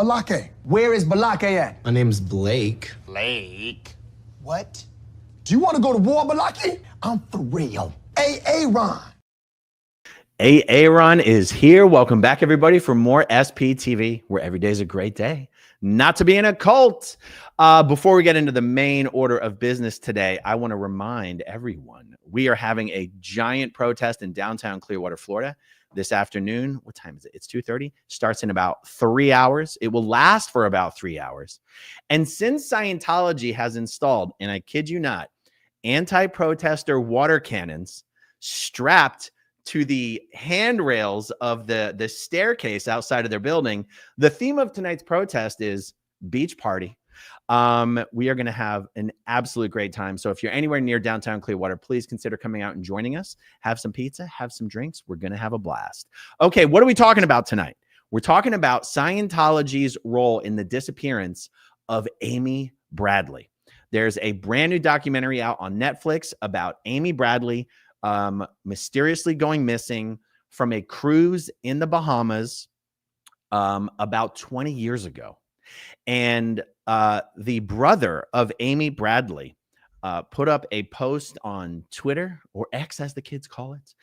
Balake. Where is Balake at? My name's Blake. Blake? What? Do you want to go to war, Balake? I'm for real. Aaron. Aaron is here. Welcome back, everybody, for more SPTV, where every day is a great day not to be in a cult. Before we get into the main order of business today, I want to remind everyone we are having a giant protest in downtown Clearwater, Florida this afternoon. What time is it? It's 2:30. Starts in about 3 hours. It will last for about 3 hours. And since Scientology has installed, and I kid you not, anti-protester water cannons strapped to the handrails of the staircase outside of their building, the theme of tonight's protest is beach party. We are going to have an absolute great time. So if you're anywhere near downtown Clearwater, please consider coming out and joining us. Have some pizza, have some drinks. We're going to have a blast. Okay, what are we talking about tonight? We're talking about Scientology's role in the disappearance of Amy Bradley. There's a brand new documentary out on Netflix about Amy Bradley mysteriously going missing from a cruise in the Bahamas about 20 years ago. And the brother of Amy Bradley put up a post on Twitter, or X as the kids call it,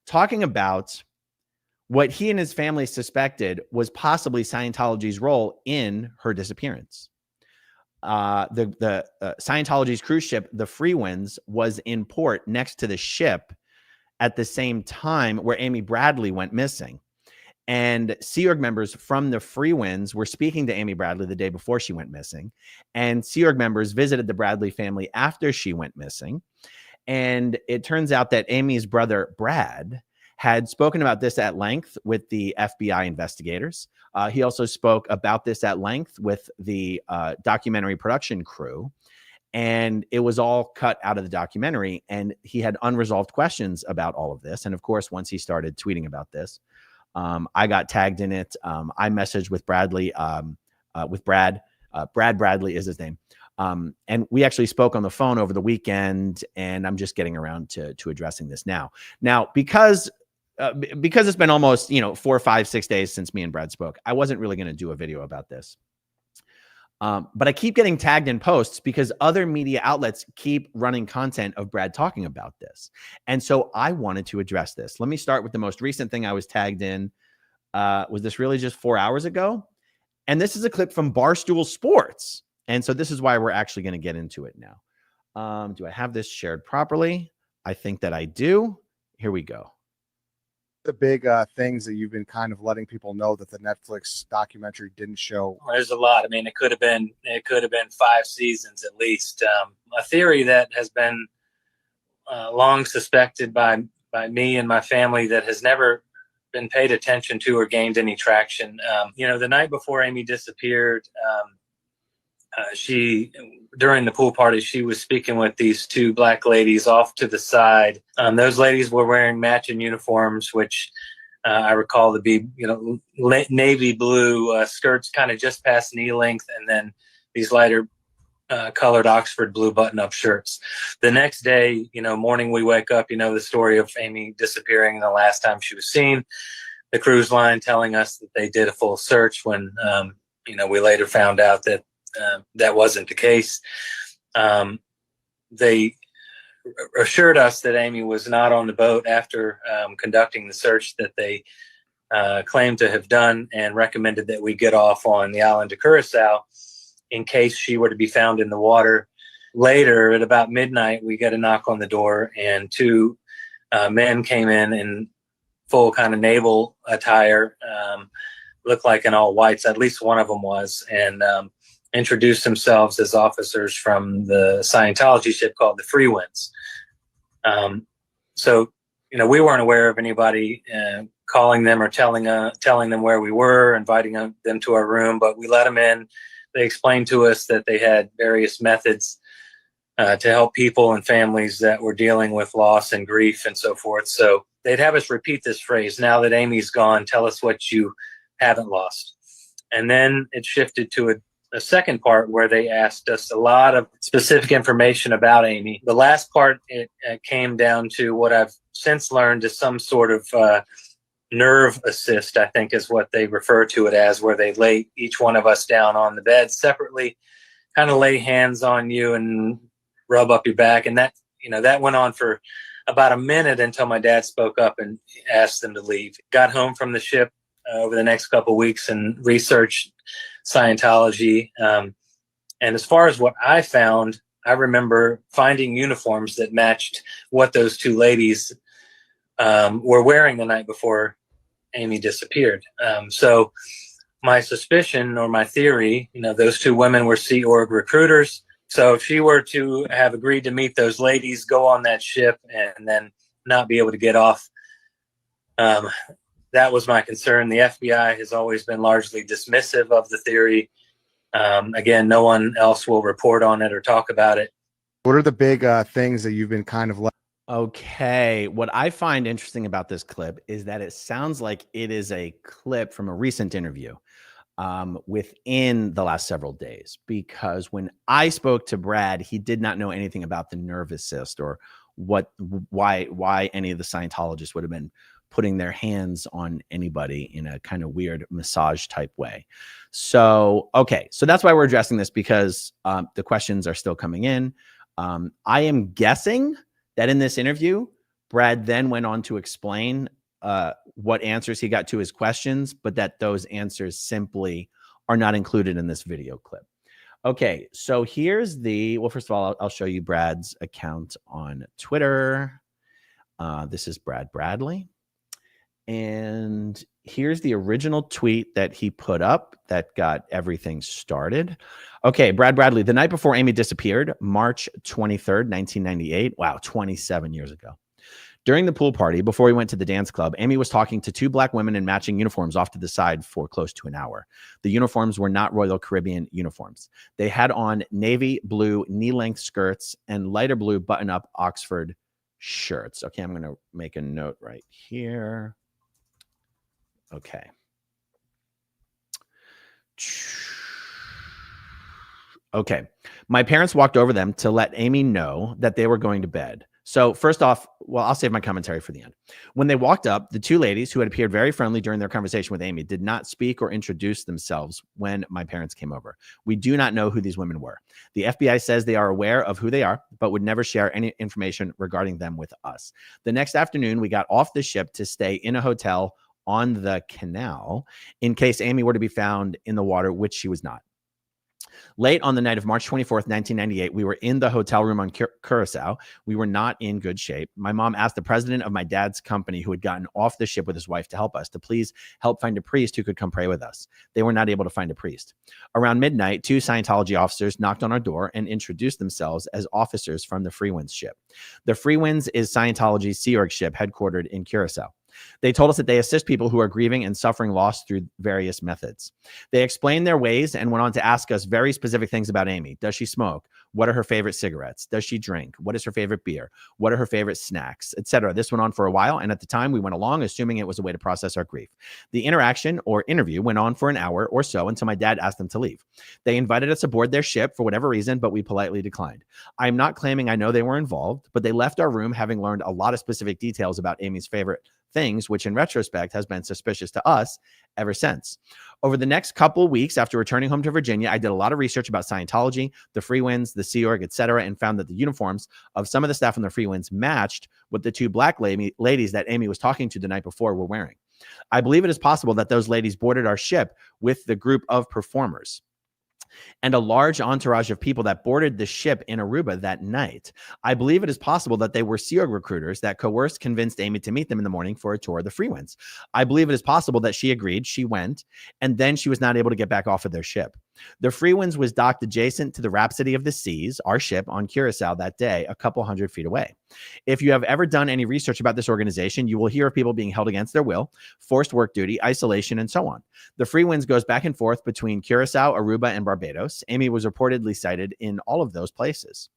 talking about what he and his family suspected was possibly Scientology's role in her disappearance. Scientology's cruise ship, the Free Winds, was in port next to the ship at the same time where Amy Bradley went missing. And Sea Org members from the Free Winds were speaking to Amy Bradley the day before she went missing. And Sea Org members visited the Bradley family after she went missing. And it turns out that Amy's brother, Brad, had spoken about this at length with the FBI investigators. He also spoke about this at length with the documentary production crew. And it was all cut out of the documentary. And he had unresolved questions about all of this. And of course, once he started tweeting about this, I got tagged in it. I messaged with Bradley, with Brad. Brad Bradley is his name. And we actually spoke on the phone over the weekend, and I'm just getting around to addressing this now. Now, because it's been almost, 4, 5, 6 days since me and Brad spoke, I wasn't really going to do a video about this. But I keep getting tagged in posts because other media outlets keep running content of Brad talking about this. And so I wanted to address this. Let me start with the most recent thing I was tagged in. Was this really just 4 hours ago? And this is a clip from Barstool Sports. And so this is why we're actually going to get into it now. Do I have this shared properly? I think that I do. Here we go. The big things that you've been kind of letting people know that the Netflix documentary didn't show? There's a lot. I mean, it could have been 5 seasons at least. A theory that has been long suspected by me and my family that has never been paid attention to or gained any traction. The night before Amy disappeared, during the pool party, she was speaking with these 2 black ladies off to the side. Those ladies were wearing matching uniforms, which I recall to be, navy blue skirts kind of just past knee length, and then these lighter colored Oxford blue button-up shirts. The next day, morning we wake up, the story of Amy disappearing the last time she was seen. The cruise line telling us that they did a full search when, we later found out that that wasn't the case. They assured us that Amy was not on the boat after conducting the search that they claimed to have done, and recommended that we get off on the island of Curacao in case she were to be found in the water. Later, at about midnight, we get a knock on the door, and 2 men came in full kind of naval attire, looked like in all whites, at least one of them was, and introduced themselves as officers from the Scientology ship called the Free Winds. So, we weren't aware of anybody calling them or telling them where we were, inviting them to our room, but we let them in. They explained to us that they had various methods to help people and families that were dealing with loss and grief and so forth. So they'd have us repeat this phrase: now that Amy's gone, tell us what you haven't lost. And then it shifted to a second part where they asked us a lot of specific information about Amy. The last part, it came down to what I've since learned is some sort of nerve assist, I think is what they refer to it as, where they lay each one of us down on the bed separately, kind of lay hands on you and rub up your back. And that, that went on for about a minute until my dad spoke up and asked them to leave. Got home from the ship over the next couple of weeks and researched Scientology. And as far as what I found, I remember finding uniforms that matched what those two ladies were wearing the night before Amy disappeared. So my suspicion or my theory, those two women were Sea Org recruiters. So if she were to have agreed to meet those ladies, go on that ship, and then not be able to get off, that was my concern. The FBI has always been largely dismissive of the theory. Again, no one else will report on it or talk about it. What are the big things that you've been kind of Okay. What I find interesting about this clip is that it sounds like it is a clip from a recent interview within the last several days, because when I spoke to Brad, he did not know anything about the nerve assist or why any of the Scientologists would have been putting their hands on anybody in a kind of weird massage type way. So, okay. So that's why we're addressing this, because the questions are still coming in. I am guessing that in this interview, Brad then went on to explain what answers he got to his questions, but that those answers simply are not included in this video clip. Okay, so here's well, first of all, I'll show you Brad's account on Twitter. This is Brad Bradley. And here's the original tweet that he put up that got everything started. Okay, Brad Bradley, the night before Amy disappeared, March 23rd, 1998. Wow, 27 years ago. During the pool party, before we went to the dance club, Amy was talking to two black women in matching uniforms off to the side for close to an hour. The uniforms were not Royal Caribbean uniforms. They had on navy blue knee-length skirts and lighter blue button-up Oxford shirts. Okay, I'm going to make a note right here. Okay. Okay. My parents walked over them to let Amy know that they were going to bed. So first off, well, I'll save my commentary for the end. When they walked up, the two ladies who had appeared very friendly during their conversation with Amy did not speak or introduce themselves when my parents came over. We do not know who these women were. The FBI says they are aware of who they are, but would never share any information regarding them with us. The next afternoon, we got off the ship to stay in a hotel on the canal in case Amy were to be found in the water, which she was not. Late on the night of March 24th, 1998, we were in the hotel room on Curacao. We were not in good shape. My mom asked the president of my dad's company, who had gotten off the ship with his wife, to help us, to please help find a priest who could come pray with us. They were not able to find a priest. Around midnight, two Scientology officers knocked on our door and introduced themselves as officers from the Freewinds ship. The Freewinds is Scientology's Sea Org ship headquartered in Curacao. They told us that they assist people who are grieving and suffering loss through various methods. They explained their ways and went on to ask us very specific things about Amy. Does she smoke? What are her favorite cigarettes? Does she drink? What is her favorite beer? What are her favorite snacks, etc.? This went on for a while, and at the time we went along assuming it was a way to process our grief. The interaction or interview went on for an hour or so until my dad asked them to leave. They invited us aboard their ship for whatever reason, but we politely declined. I'm not claiming I know they were involved, but they left our room having learned a lot of specific details about Amy's favorite things, which in retrospect has been suspicious to us ever since. Over the next couple of weeks after returning home to Virginia, I did a lot of research about Scientology, the Freewinds, the Sea Org, etc., and found that the uniforms of some of the staff on the Freewinds matched what the two black ladies that Amy was talking to the night before were wearing. I believe it is possible that those ladies boarded our ship with the group of performers and a large entourage of people that boarded the ship in Aruba that night. I believe it is possible that they were Sea Org recruiters that coerced, convinced Amy to meet them in the morning for a tour of the Freewinds. I believe it is possible that she agreed, she went, and then she was not able to get back off of their ship. The Freewinds was docked adjacent to the Rhapsody of the Seas, our ship, on Curacao that day, a couple hundred feet away. If you have ever done any research about this organization, you will hear of people being held against their will, forced work duty, isolation, and so on. The Freewinds goes back and forth between Curacao, Aruba, and Barbados. Amy was reportedly sighted in all of those places.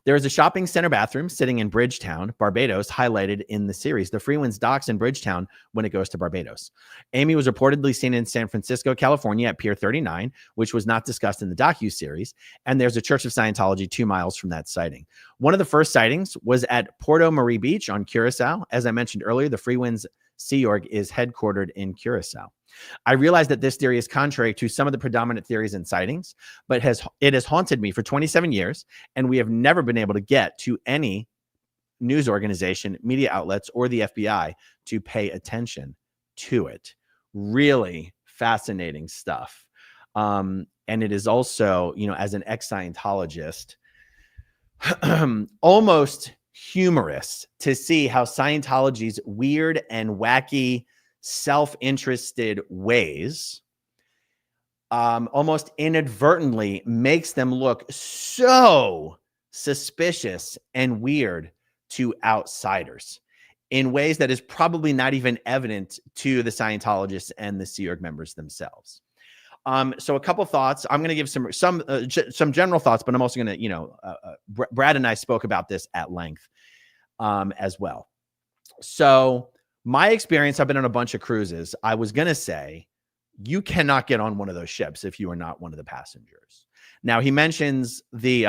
There is a shopping center bathroom sitting in Bridgetown, Barbados, highlighted in the series. The Freewinds docks in Bridgetown when it goes to Barbados. Amy was reportedly seen in San Francisco, California at Pier 39, which was not discussed in the docu-series, and there's a Church of Scientology 2 miles from that sighting. One of the first sightings was at Porto Marie Beach on Curacao. As I mentioned earlier, the Freewinds Sea Org is headquartered in Curacao. I realize that this theory is contrary to some of the predominant theories and sightings, but it has haunted me for 27 years, and we have never been able to get to any news organization, media outlets, or the FBI to pay attention to it. Really fascinating stuff. And it is also, as an ex-Scientologist, almost humorous to see how Scientology's weird and wacky, self-interested ways almost inadvertently makes them look so suspicious and weird to outsiders in ways that is probably not even evident to the Scientologists and the Sea Org members themselves. So a couple thoughts. I'm going to give some general thoughts, but I'm also going to, Brad and I spoke about this at length as well. So my experience, I've been on a bunch of cruises. I was going to say, you cannot get on one of those ships if you are not one of the passengers. Now he mentions the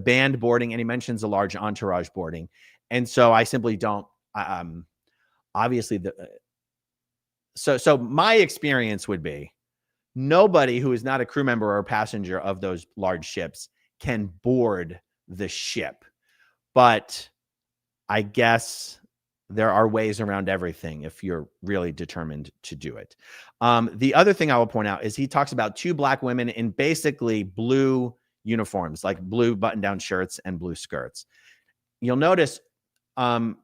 band boarding, and he mentions a large entourage boarding. And so I simply don't, obviously so my experience would be nobody who is not a crew member or a passenger of those large ships can board the ship. But I guess there are ways around everything if you're really determined to do it. The other thing I will point out is he talks about 2 black women in basically blue uniforms, like blue button-down shirts and blue skirts. You'll notice the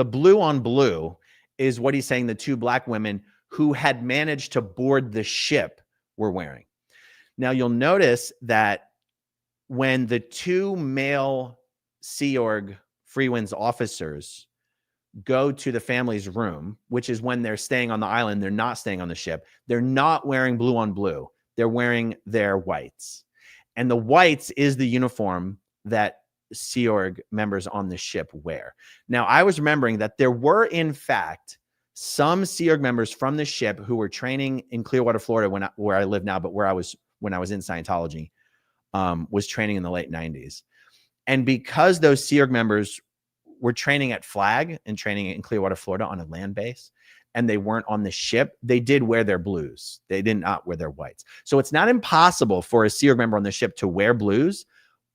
blue on blue is what he's saying the 2 black women who had managed to board the ship were wearing. Now you'll notice that when the 2 male Sea Org Freewinds officers go to the family's room, which is when they're staying on the island, they're not staying on the ship, they're not wearing blue on blue. They're wearing their whites. And the whites is the uniform that Sea Org members on the ship wear. Now, I was remembering that there were, in fact, some Sea Org members from the ship who were training in Clearwater, Florida, where I live now, but when I was in Scientology, was training in the late 90s. And because those Sea Org members were training at Flag and training in Clearwater, Florida on a land base, and they weren't on the ship, they did wear their blues. They did not wear their whites. So it's not impossible for a Sea Org member on the ship to wear blues,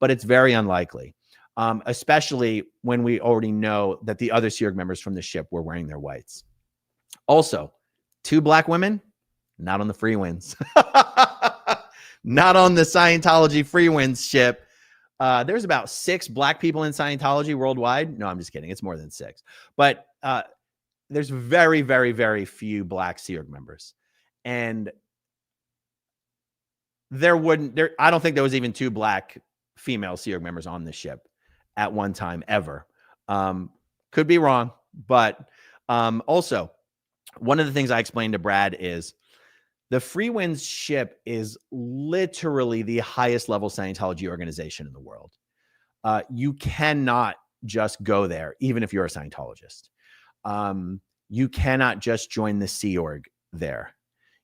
but it's very unlikely, especially when we already know that the other Sea Org members from the ship were wearing their whites. Also, 2 black women, not on the Freewinds. Not on the Scientology Freewinds ship. There's about 6 black people in Scientology worldwide. No, I'm just kidding. It's more than 6. But there's very, very, very few black Sea Org members. And I don't think there was even 2 black female Sea Org members on the ship at one time ever. Could be wrong. But also, one of the things I explained to Brad is the Freewinds ship is literally the highest level Scientology organization in the world. You cannot just go there, even if you're a Scientologist. You cannot just join the Sea Org there.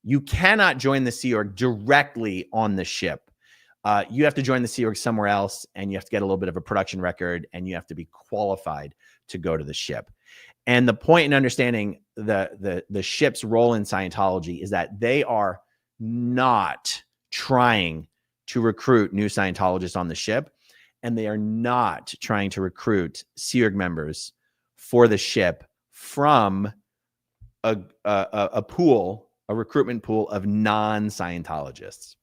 You cannot join the Sea Org directly on the ship. You have to join the Sea Org somewhere else, and you have to get a little bit of a production record, and you have to be qualified to go to the ship. And the point in understanding the ship's role in Scientology is that they are not trying to recruit new Scientologists on the ship, and they are not trying to recruit Sea Org members for the ship from a recruitment pool of non-Scientologists.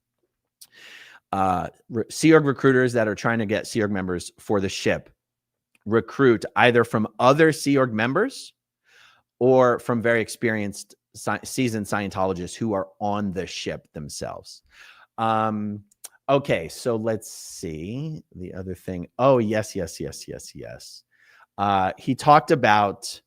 Sea Org recruiters that are trying to get Sea Org members for the ship recruit either from other Sea Org members or from very experienced seasoned Scientologists who are on the ship themselves. Okay, so let's see the other thing. Oh, yes. He talked about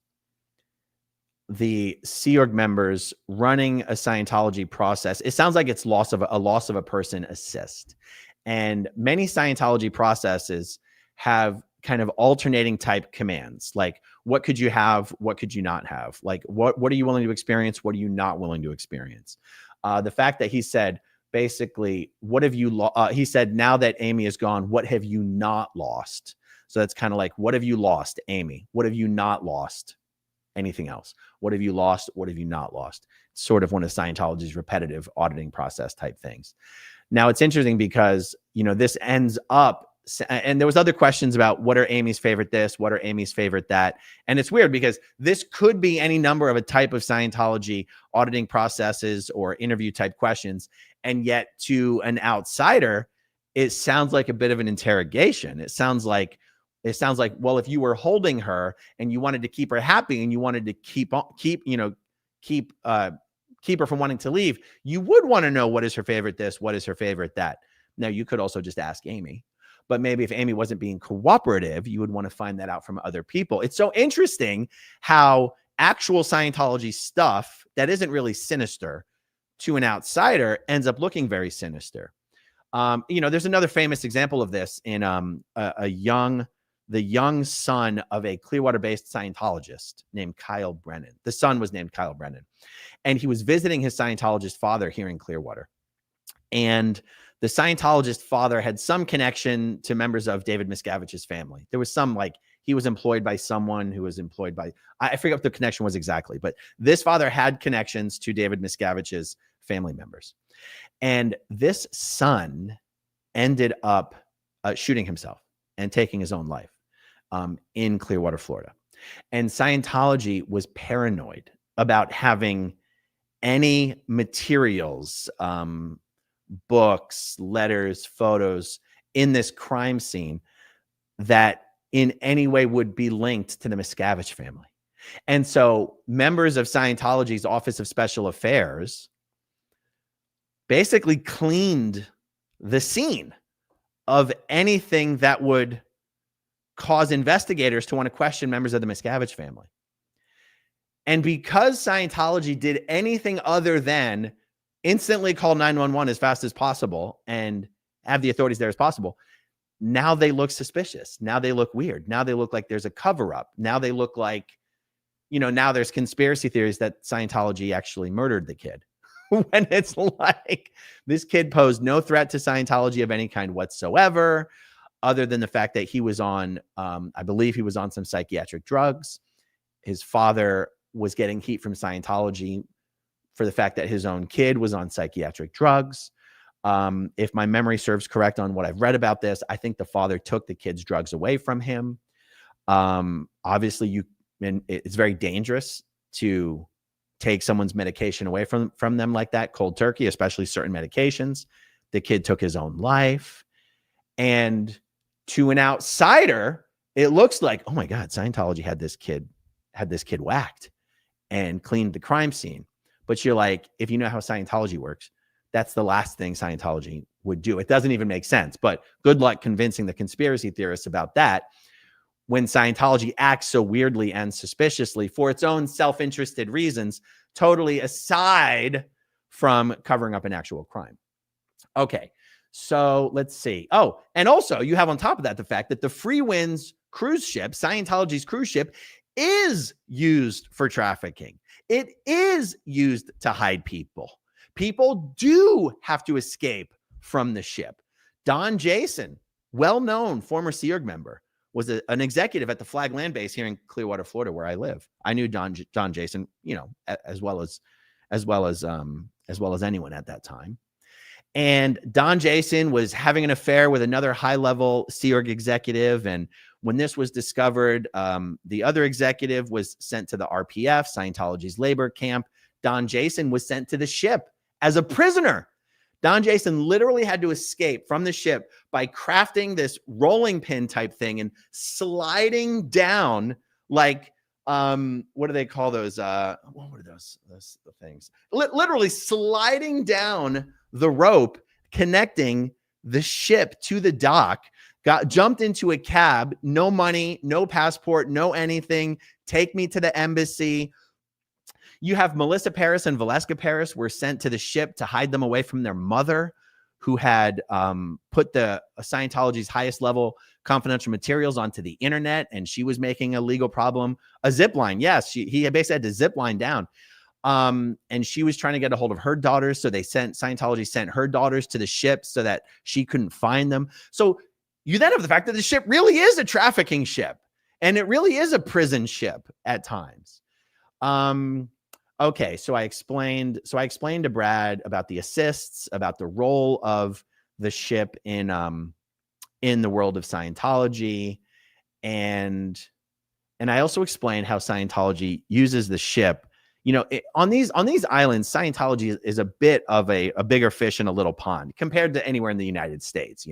the Sea Org members running a Scientology process. It sounds like it's a loss of a person assist. And many Scientology processes have kind of alternating type commands, like what could you have, what could you not have, like what are you willing to experience, what are you not willing to experience. The fact that he said basically, what have you he said, now that Amy is gone, what have you not lost? So that's kind of like, what have you lost, Amy? What have you not lost, anything else? What have you lost? What have you not lost? Sort of one of Scientology's repetitive auditing process type things. Now, it's interesting because, this ends up, and there was other questions about what are Amy's favorite this, what are Amy's favorite that. And it's weird because this could be any number of a type of Scientology auditing processes or interview type questions. And yet to an outsider, it sounds like a bit of an interrogation. It sounds like, well, if you were holding her and you wanted to keep her happy and you wanted to keep her from wanting to leave, you would want to know what is her favorite this, what is her favorite that. Now, you could also just ask Amy, but maybe if Amy wasn't being cooperative, you would want to find that out from other people. It's so interesting how actual Scientology stuff that isn't really sinister to an outsider ends up looking very sinister. There's another famous example of this in the young son of a Clearwater-based Scientologist named Kyle Brennan. The son was named Kyle Brennan. And he was visiting his Scientologist father here in Clearwater. And the Scientologist father had some connection to members of David Miscavige's family. There was some, he was employed by someone who was employed by, I forget what the connection was exactly, but this father had connections to David Miscavige's family members. And this son ended up shooting himself and taking his own life in Clearwater, Florida. And Scientology was paranoid about having any materials, books, letters, photos in this crime scene that in any way would be linked to the Miscavige family. And so members of Scientology's Office of Special Affairs basically cleaned the scene of anything that would cause investigators to want to question members of the Miscavige family. And because Scientology did anything other than instantly call 911 as fast as possible and have the authorities there as possible, now they look suspicious. Now they look weird. Now they look like there's a cover-up. Now they look like, now there's conspiracy theories that Scientology actually murdered the kid. When it's like this kid posed no threat to Scientology of any kind whatsoever, other than the fact that he was on, I believe he was on some psychiatric drugs. His father was getting heat from Scientology for the fact that his own kid was on psychiatric drugs. If my memory serves correct on what I've read about this, I think the father took the kid's drugs away from him. Obviously, it's very dangerous to take someone's medication away from them like that, cold turkey, especially certain medications. The kid took his own life. And to an outsider, it looks like, oh my God, Scientology had this kid whacked and cleaned the crime scene. But you're like, if you know how Scientology works, that's the last thing Scientology would do. It doesn't even make sense, but good luck convincing the conspiracy theorists about that when Scientology acts so weirdly and suspiciously for its own self-interested reasons, totally aside from covering up an actual crime. Okay, so let's see. Oh, and also you have on top of that the fact that the Free Winds cruise ship, Scientology's cruise ship, is used for trafficking. It is used to hide people. People do have to escape from the ship. Don Jason, well-known former Sea Org member, was an executive at the Flag Land Base here in Clearwater, Florida, where I live. I knew Don Jason, as well as anyone at that time. And Don Jason was having an affair with another high-level Sea Org executive. And when this was discovered, the other executive was sent to the RPF, Scientology's labor camp. Don Jason was sent to the ship as a prisoner. Don Jason literally had to escape from the ship by crafting this rolling pin type thing and sliding down like, what do they call those? What were those things? Literally sliding down the rope, connecting the ship to the dock, jumped into a cab, no money, no passport, no anything. Take me to the embassy. You have Melissa Paris and Valeska Paris were sent to the ship to hide them away from their mother, who had put the Scientology's highest level confidential materials onto the internet, and she was making a legal problem. A zip line, yes, he basically had to zip line down, and she was trying to get a hold of her daughters. So Scientology sent her daughters to the ship so that she couldn't find them. So you then have the fact that the ship really is a trafficking ship, and it really is a prison ship at times. Okay, so I explained to Brad about the assists, about the role of the ship in the world of Scientology, and I also explained how Scientology uses the ship. On these islands, Scientology is a bit of a bigger fish in a little pond compared to anywhere in the United States.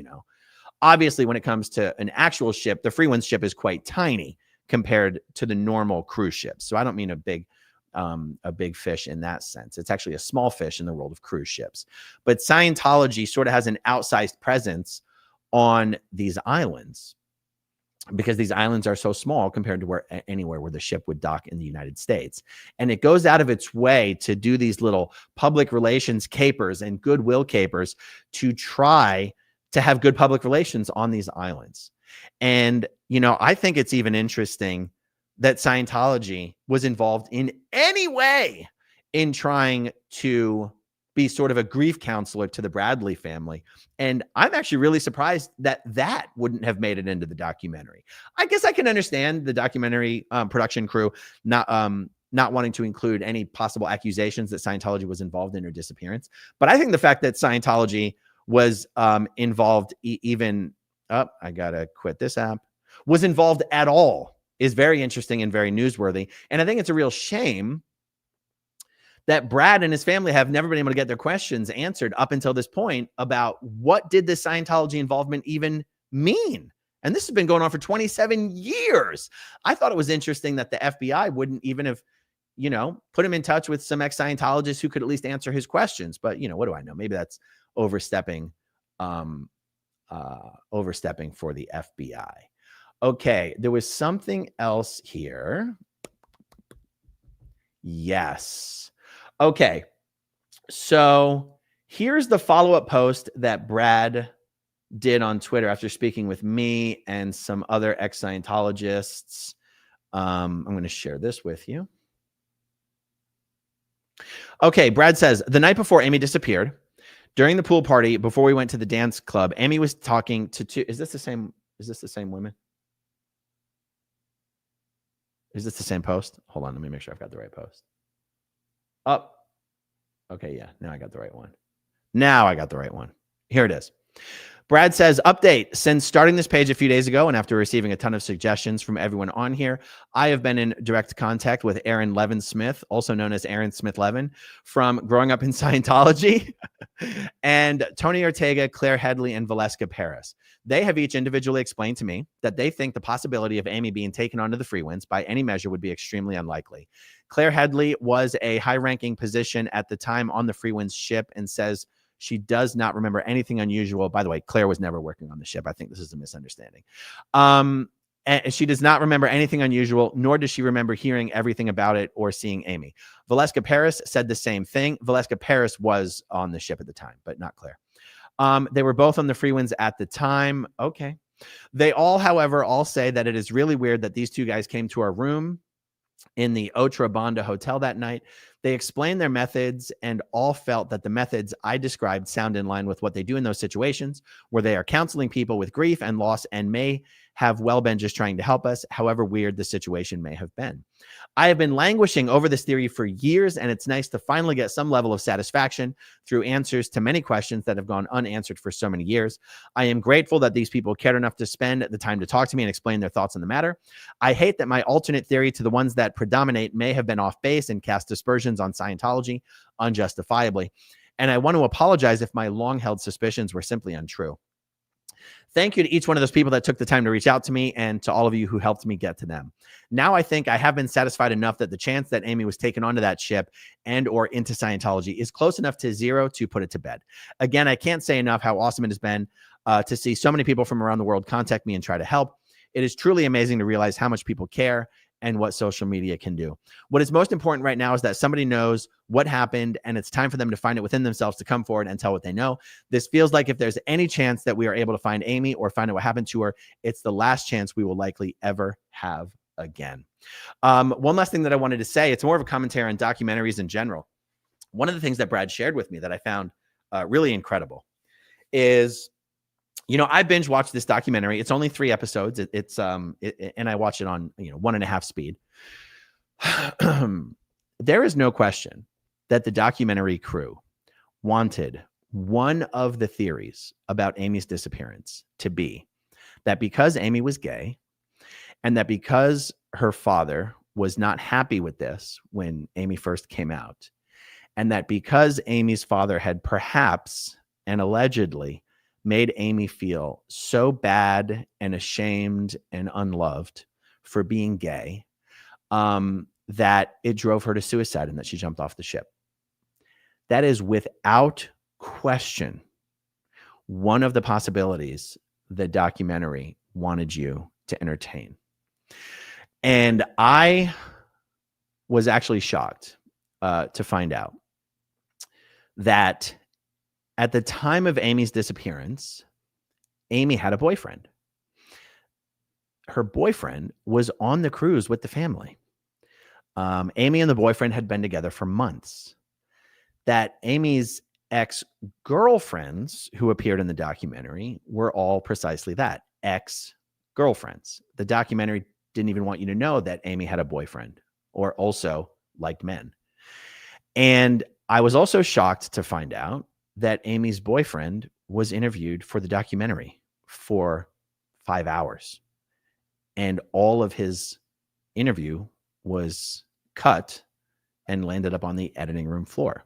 Obviously, when it comes to an actual ship, the Freewinds ship is quite tiny compared to the normal cruise ships. So I don't mean a big fish in that sense. It's actually a small fish in the world of cruise ships. But Scientology sort of has an outsized presence on these islands because these islands are so small compared to anywhere where the ship would dock in the United States. And it goes out of its way to do these little public relations capers and goodwill capers to try to have good public relations on these islands. And, I think it's even interesting that Scientology was involved in any way in trying to be sort of a grief counselor to the Bradley family. And I'm actually really surprised that wouldn't have made it into the documentary. I guess I can understand the documentary production crew not wanting to include any possible accusations that Scientology was involved in her disappearance. But I think the fact that Scientology was involved I gotta quit this app, was involved at all is very interesting and very newsworthy. And I think it's a real shame that Brad and his family have never been able to get their questions answered up until this point about what did the Scientology involvement even mean? And this has been going on for 27 years. I thought it was interesting that the FBI wouldn't even have, put him in touch with some ex-Scientologists who could at least answer his questions. But, what do I know? Maybe that's overstepping for the FBI. Okay, there was something else here. Yes. Okay, so here's the follow-up post that Brad did on Twitter after speaking with me and some other ex-Scientologists. I'm going to share this with you. Okay, Brad says, the night before Amy disappeared, during the pool party, before we went to the dance club, Amy was talking to two. Is this the same women? Is this the same post? Hold on, let me make sure I've got the right post. Up. Okay, yeah, now I got the right one. Here it is. Brad says, update. Since starting this page a few days ago and after receiving a ton of suggestions from everyone on here, I have been in direct contact with Aaron Levin Smith, also known as Aaron Asmithlevin, from Growing Up in Scientology, and Tony Ortega, Claire Headley, and Valeska Paris. They have each individually explained to me that they think the possibility of Amy being taken onto the Freewinds by any measure would be extremely unlikely. Claire Headley was a high-ranking position at the time on the Freewinds ship and says she does not remember anything unusual. By the way, Claire was never working on the ship. I think this is a misunderstanding. And she does not remember anything unusual, nor does she remember hearing everything about it or seeing Amy. Valeska Paris said the same thing. Valeska Paris was on the ship at the time, but not Claire. They were both on the Freewinds at the time. Okay. They all, however, say that it is really weird that these two guys came to our room in the Otra Banda Hotel that night. They explained their methods and all felt that the methods I described sound in line with what they do in those situations where they are counseling people with grief and loss and may have well been just trying to help us, however weird the situation may have been. I have been languishing over this theory for years, and it's nice to finally get some level of satisfaction through answers to many questions that have gone unanswered for so many years. I am grateful that these people cared enough to spend the time to talk to me and explain their thoughts on the matter. I hate that my alternate theory to the ones that predominate may have been off base and cast dispersions on Scientology unjustifiably. And I want to apologize if my long-held suspicions were simply untrue. Thank you to each one of those people that took the time to reach out to me and to all of you who helped me get to them. Now I think I have been satisfied enough that the chance that Amy was taken onto that ship and or into Scientology is close enough to zero to put it to bed. Again, I can't say enough how awesome it has been to see so many people from around the world contact me and try to help. It is truly amazing to realize how much people care and what social media can do. What is most important right now is that somebody knows what happened, and it's time for them to find it within themselves to come forward and tell what they know. This feels like if there's any chance that we are able to find Amy or find out what happened to her, it's the last chance we will likely ever have again. One last thing that I wanted to say, it's more of a commentary on documentaries in general. One of the things that Brad shared with me that I found really incredible is, you know, I binge watched this documentary. It's only 3 episodes. And I watch it on, 1.5 speed. there is no question that the documentary crew wanted one of the theories about Amy's disappearance to be that because Amy was gay and that because her father was not happy with this when Amy first came out, and that because Amy's father had perhaps and allegedly made Amy feel so bad and ashamed and unloved for being gay, that it drove her to suicide and that she jumped off the ship. That is without question one of the possibilities the documentary wanted you to entertain. And I was actually shocked to find out that at the time of Amy's disappearance, Amy had a boyfriend. Her boyfriend was on the cruise with the family. Amy and the boyfriend had been together for months. That Amy's ex-girlfriends who appeared in the documentary were all precisely that, ex-girlfriends. The documentary didn't even want you to know that Amy had a boyfriend or also liked men. And I was also shocked to find out that Amy's boyfriend was interviewed for the documentary for 5 hours. And all of his interview was cut and landed up on the editing room floor.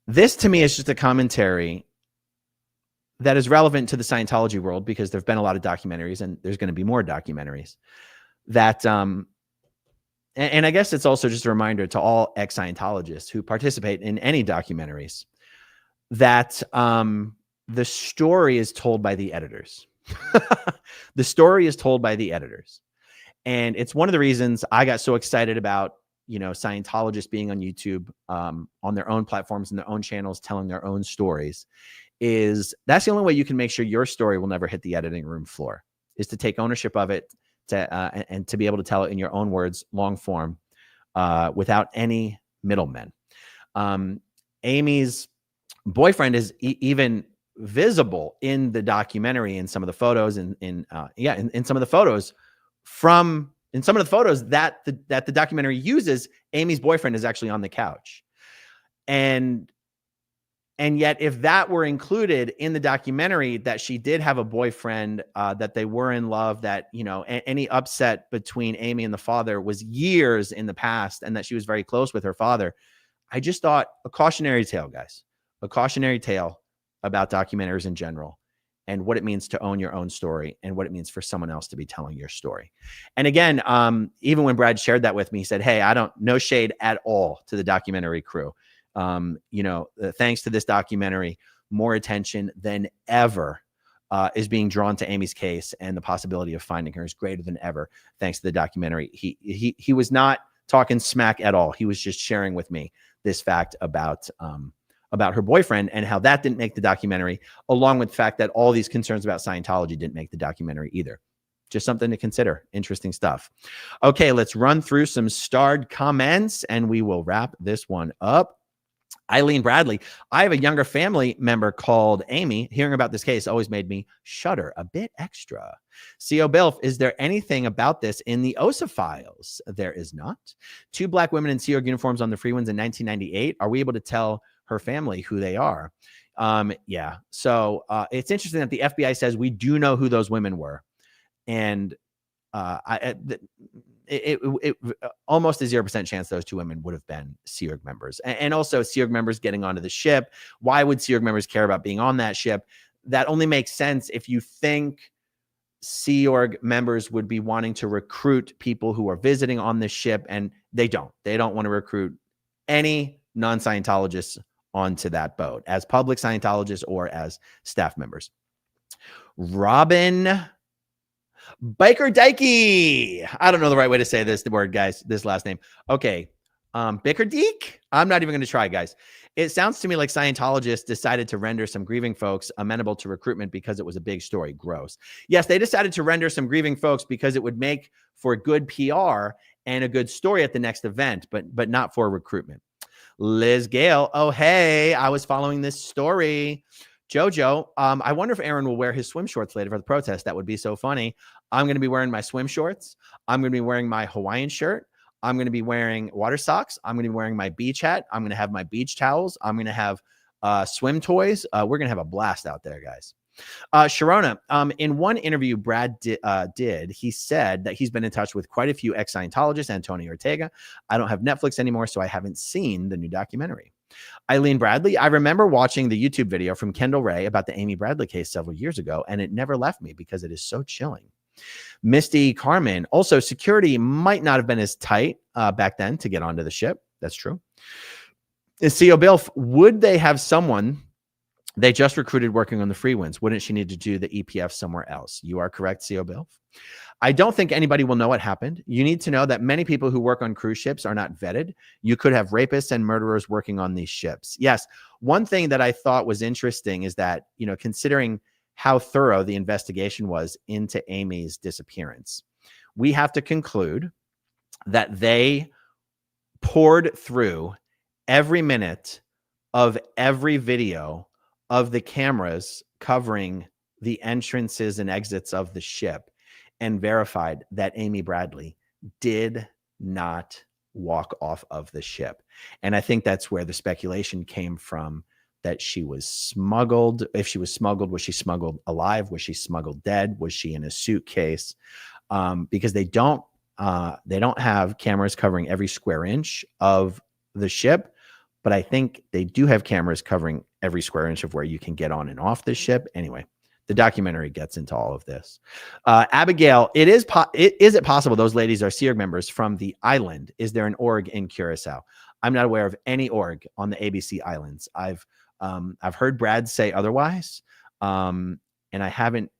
This to me is just a commentary that is relevant to the Scientology world because there've been a lot of documentaries and there's going to be more documentaries that, and I guess it's also just a reminder to all ex-Scientologists who participate in any documentaries that the story is told by the editors. The story is told by the editors. And it's one of the reasons I got so excited about, Scientologists being on YouTube, on their own platforms and their own channels, telling their own stories. Is that's the only way you can make sure your story will never hit the editing room floor, is to take ownership of it and to be able to tell it in your own words, long form, without any middlemen. Amy's boyfriend is even visible in the documentary in some of the photos in some of the photos that the documentary uses. Amy's boyfriend is actually on the couch. And yet if that were included in the documentary, that she did have a boyfriend, that they were in love, that, any upset between Amy and the father was years in the past, and that she was very close with her father, I just thought a cautionary tale, guys, a cautionary tale about documentaries in general and what it means to own your own story and what it means for someone else to be telling your story. And again, even when Brad shared that with me, he said, hey, no shade at all to the documentary crew. Thanks to this documentary, more attention than ever is being drawn to Amy's case, and the possibility of finding her is greater than ever thanks to the documentary. He was not talking smack at all. He was just sharing with me this fact about her boyfriend and how that didn't make the documentary, along with the fact that all these concerns about Scientology didn't make the documentary either. Just something to consider. Interesting stuff. Okay, let's run through some starred comments and we will wrap this one up. Eileen Bradley, I have a younger family member called Amy. Hearing about this case always made me shudder a bit extra. C.O. Bilf, is there anything about this in the OSA files? There is not. 2 black women in Sea Org uniforms on the free ones in 1998. Are we able to tell her family who they are? Yeah. So it's interesting that the FBI says we do know who those women were. And it almost a 0% chance those 2 women would have been Sea Org members. And also Sea Org members getting onto the ship. Why would Sea Org members care about being on that ship? That only makes sense if you think Sea Org members would be wanting to recruit people who are visiting on the ship, and they don't. They don't want to recruit any non-Scientologists onto that boat as public Scientologists or as staff members. Robin Biker Dykey. I don't know the right way to say the word, guys, this last name. Okay. Bickerdijk? I'm not even going to try, guys. It sounds to me like Scientologists decided to render some grieving folks amenable to recruitment because it was a big story. Gross. Yes, they decided to render some grieving folks because it would make for good PR and a good story at the next event, but not for recruitment. Liz Gale. Oh, hey, I was following this story. Jojo, I wonder if Aaron will wear his swim shorts later for the protest. That would be so funny. I'm going to be wearing my swim shorts. I'm going to be wearing my Hawaiian shirt. I'm going to be wearing water socks. I'm going to be wearing my beach hat. I'm going to have my beach towels. I'm going to have swim toys. We're going to have a blast out there, guys. Sharona, in one interview Brad did, he said that he's been in touch with quite a few ex-Scientologists, Antonio Ortega. I don't have Netflix anymore, so I haven't seen the new documentary. Eileen Bradley, I remember watching the YouTube video from Kendall Ray about the Amy Bradley case several years ago, and it never left me because it is so chilling. Misty Carmen, also security might not have been as tight back then to get onto the ship. That's true. CO Bilf, would they have someone they just recruited working on the free winds? Wouldn't she need to do the EPF somewhere else? You are correct, CO Bilf. I don't think anybody will know what happened. You need to know that many people who work on cruise ships are not vetted. You could have rapists and murderers working on these ships. Yes. One thing that I thought was interesting is that, you know, considering how thorough the investigation was into Amy's disappearance, we have to conclude that they poured through every minute of every video of the cameras covering the entrances and exits of the ship and verified that Amy Bradley did not walk off of the ship. And I think that's where the speculation came from, that she was smuggled. If she was smuggled, was she smuggled alive? Was she smuggled dead? Was she in a suitcase? Because they don't have cameras covering every square inch of the ship, but I think they do have cameras covering every square inch of where you can get on and off the ship. Anyway, the documentary gets into all of this. Abigail, is it possible those ladies are Sea Org members from the island? Is there an org in Curacao? I'm not aware of any org on the ABC Islands. I've heard Brad say otherwise, and I haven't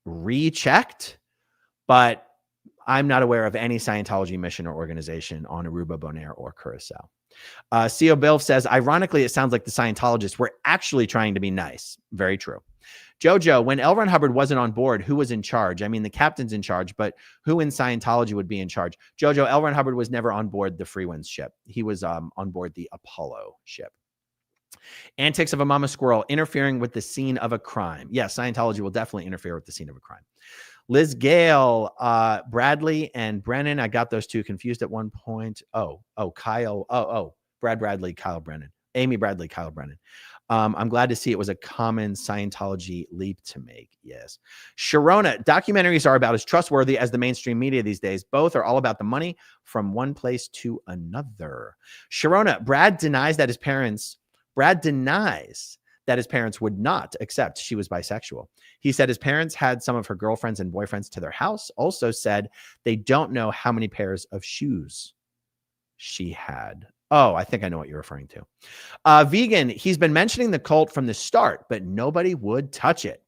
rechecked, but I'm not aware of any Scientology mission or organization on Aruba, Bonaire, or Curacao. CO Bilf says, ironically, it sounds like the Scientologists were actually trying to be nice. Very true. Jojo, when L. Ron Hubbard wasn't on board, who was in charge? I mean, the captain's in charge, but who in Scientology would be in charge? Jojo, L. Ron Hubbard was never on board the Freewinds ship. He was on board the Apollo ship. Antics of a Mama Squirrel, interfering with the scene of a crime. Yes, Scientology will definitely interfere with the scene of a crime. Liz Gale, Bradley and Brennan. I got those two confused at one point. Kyle. Brad Bradley, Kyle Brennan. Amy Bradley, Kyle Brennan. I'm glad to see it was a common Scientology leap to make. Yes. Sharona, documentaries are about as trustworthy as the mainstream media these days. Both are all about the money from one place to another. Sharona, Brad denies that his parents would not accept she was bisexual. He said his parents had some of her girlfriends and boyfriends to their house. Also said they don't know how many pairs of shoes she had. Oh, I think I know what you're referring to. Vegan, he's been mentioning the cult from the start, but nobody would touch it.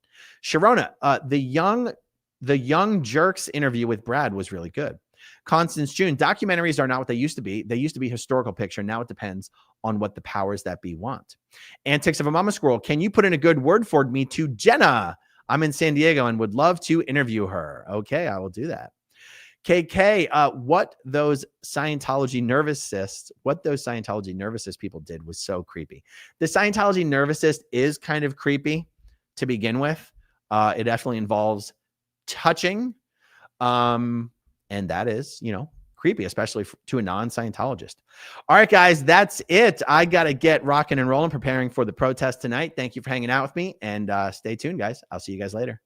Sharona, the young jerks interview with Brad was really good. Constance June, documentaries are not what they used to be. They used to be historical fiction. Now it depends on what the powers that be want. Antics of a Mama Squirrel, can you put in a good word for me to Jenna? I'm in San Diego and would love to interview her. Okay, I will do that. KK, what those Scientology nervicists people did was so creepy. The Scientology nervicist is kind of creepy to begin with. It definitely involves touching. And that is, creepy, especially to a non-Scientologist. All right, guys, that's it. I got to get rocking and rolling, preparing for the protest tonight. Thank you for hanging out with me, and stay tuned, guys. I'll see you guys later.